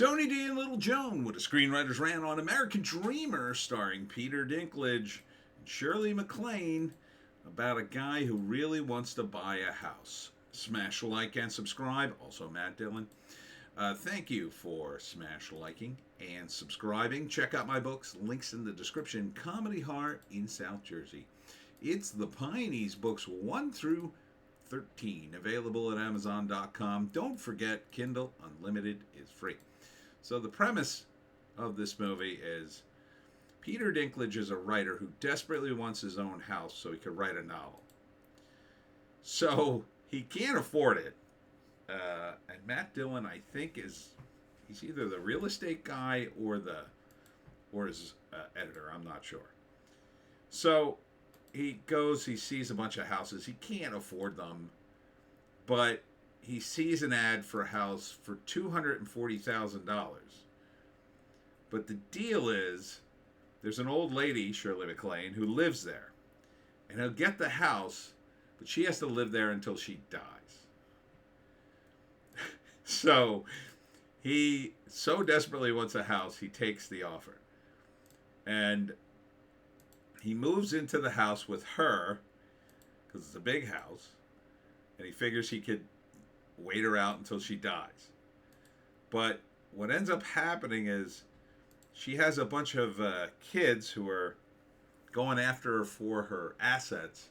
Tony D and Little Joan with a screenwriter's rant on American Dreamer, starring Peter Dinklage and Shirley MacLaine, about a guy who really wants to buy a house. Smash like and subscribe. Also, Matt Dillon. Thank you for smash liking and subscribing. Check out my books. Links in the description. Comedy Heart in South Jersey. It's the Pineys books 1 through 13, available at Amazon.com. Don't forget, Kindle Unlimited is free. So the premise of this movie is Peter Dinklage is a writer who desperately wants his own house so he could write a novel. So he can't afford it. And Matt Dillon, I think, he's either the real estate guy or his editor. I'm not sure. So he sees a bunch of houses. He can't afford them, but he sees an ad for a house for $240,000. But the deal is, there's an old lady, Shirley MacLaine, who lives there. And he'll get the house, but she has to live there until she dies. So he so desperately wants a house, he takes the offer. And he moves into the house with her, because it's a big house, and he figures he could wait her out until she dies. But what ends up happening is she has a bunch of kids who are going after her for her assets,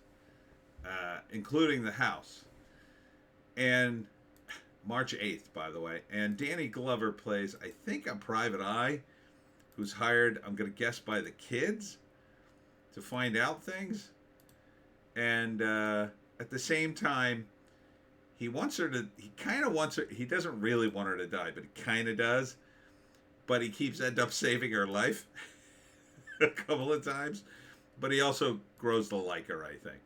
including the house. And March 8th, by the way. And Danny Glover plays, I think, a private eye who's hired, I'm going to guess, by the kids to find out things. And at the same time, he kind of wants her, he doesn't really want her to die, but he kind of does. But he end up saving her life a couple of times. But he also grows to like her, I think.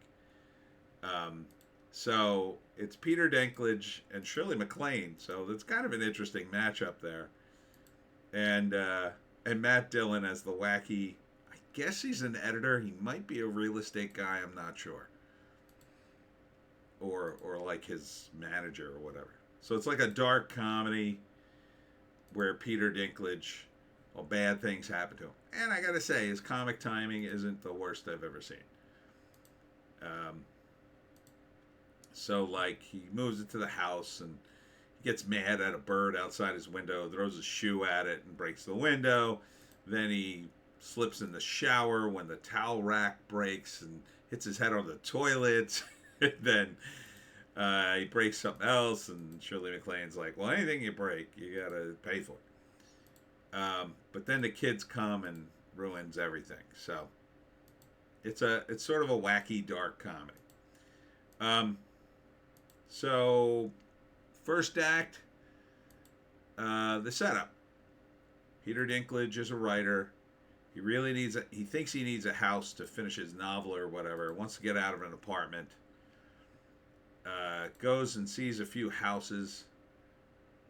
So it's Peter Dinklage and Shirley MacLaine. So that's kind of an interesting matchup there. And Matt Dillon as the wacky, I guess he's an editor. He might be a real estate guy. I'm not sure. Or like his manager or whatever. So it's like a dark comedy where Peter Dinklage, well, bad things happen to him. And I gotta say, his comic timing isn't the worst I've ever seen. So, like, he moves into the house and he gets mad at a bird outside his window, throws a shoe at it and breaks the window. Then he slips in the shower when the towel rack breaks and hits his head on the toilet. Then he breaks something else, and Shirley MacLaine's like, well, anything you break, you gotta pay for it. But then the kids come and ruins everything. So it's sort of a wacky, dark comedy. So first act, the setup. Peter Dinklage is a writer. He thinks he needs a house to finish his novel or whatever. Wants to get out of an apartment. Goes and sees a few houses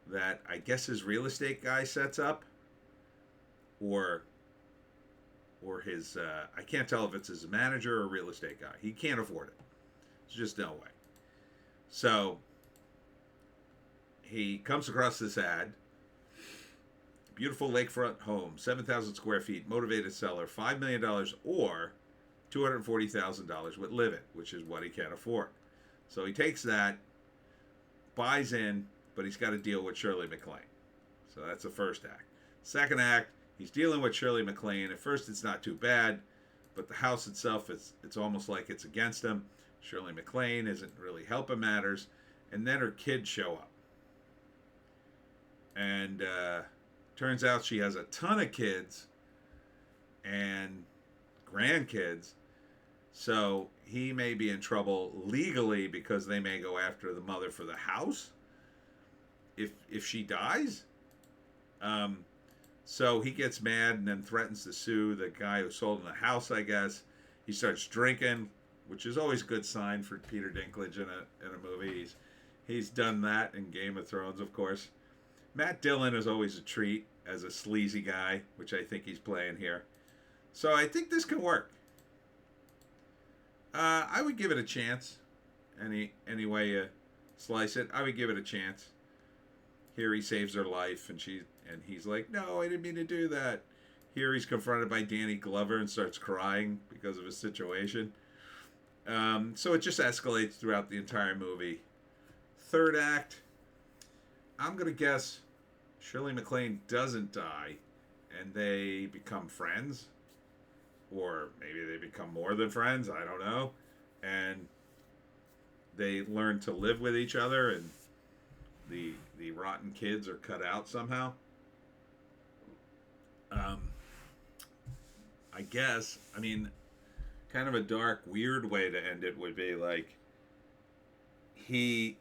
that I guess his real estate guy sets up, or his I can't tell if it's his manager or real estate guy. He can't afford it. There's just no way. So he comes across this ad. Beautiful lakefront home, 7,000 square feet, motivated seller, $5 million or $240,000 with live-in, which is what he can't afford. So he takes that, buys in, but he's got to deal with Shirley MacLaine. So that's the first act. Second act, he's dealing with Shirley MacLaine. At first, it's not too bad, but the house itself, it's almost like it's against him. Shirley MacLaine isn't really helping matters. And then her kids show up. And turns out she has a ton of kids and grandkids. So he may be in trouble legally because they may go after the mother for the house if she dies. So he gets mad and then threatens to sue the guy who sold him the house, I guess. He starts drinking, which is always a good sign for Peter Dinklage in a movie. He's done that in Game of Thrones, of course. Matt Dillon is always a treat as a sleazy guy, which I think he's playing here. So I think this can work. I would give it a chance. Any way you slice it, I would give it a chance. Here he saves her life, and she And he's like, no, I didn't mean to do that. Here he's confronted by Danny Glover and starts crying because of his situation. So it just escalates throughout the entire movie. Third act, I'm going to guess Shirley MacLaine doesn't die and they become friends. Or maybe they become more than friends. I don't know. And they learn to live with each other, and the rotten kids are cut out somehow. I guess. I mean, kind of a dark, weird way to end it would be like he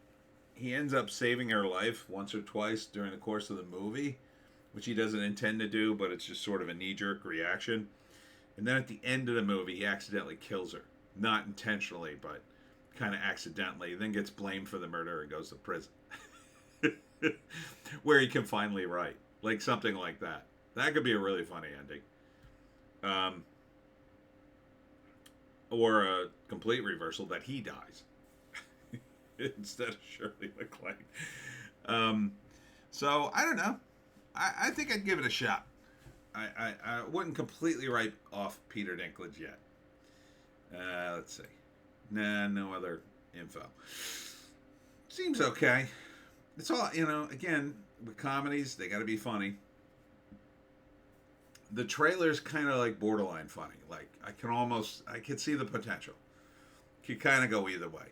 ends up saving her life once or twice during the course of the movie, which he doesn't intend to do, but it's just sort of a knee-jerk reaction. And then at the end of the movie, he accidentally kills her. Not intentionally, but kind of accidentally. Then gets blamed for the murder and goes to prison. Where he can finally write. Like something like that. That could be a really funny ending. Or a complete reversal that he dies. Instead of Shirley MacLaine. So, I don't know. I think I'd give it a shot. I wouldn't completely write off Peter Dinklage yet. Let's see. Nah, no other info. Seems okay. It's all, again, with comedies, they got to be funny. The trailer's kind of like borderline funny. Like, I could see the potential. Could kind of go either way.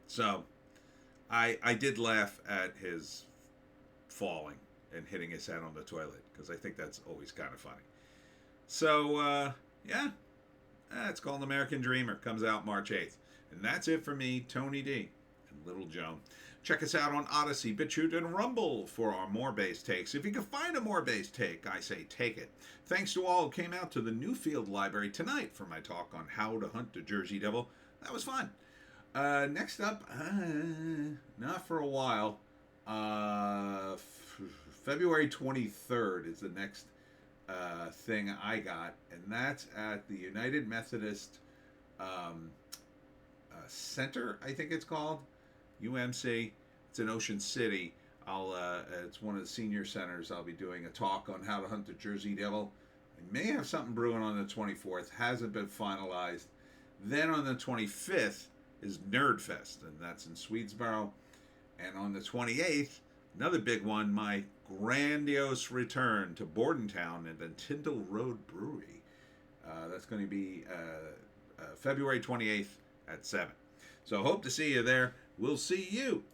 So, I did laugh at his falling and hitting his head on the toilet, because I think that's always kind of funny. So, yeah. It's called American Dreamer. Comes out March 8th. And that's it for me, Tony D, and Little Joan. Check us out on Odysee, Bitchute, and Rumble for our more base takes. If you can find a more base take, I say take it. Thanks to all who came out to the Newfield Library tonight for my talk on how to hunt the Jersey Devil. That was fun. Next up, not for a while, February 23rd is the next thing I got, and that's at the United Methodist Center, I think it's called, UMC. It's in Ocean City. It's one of the senior centers. I'll be doing a talk on how to hunt the Jersey Devil. I may have something brewing on the 24th. Hasn't been finalized. Then on the 25th is Nerdfest, and that's in Swedesboro. And on the 28th, another big one, my grandiose return to Bordentown and the Tyndall Road Brewery. That's going to be February 28th at 7. So hope to see you there. We'll see you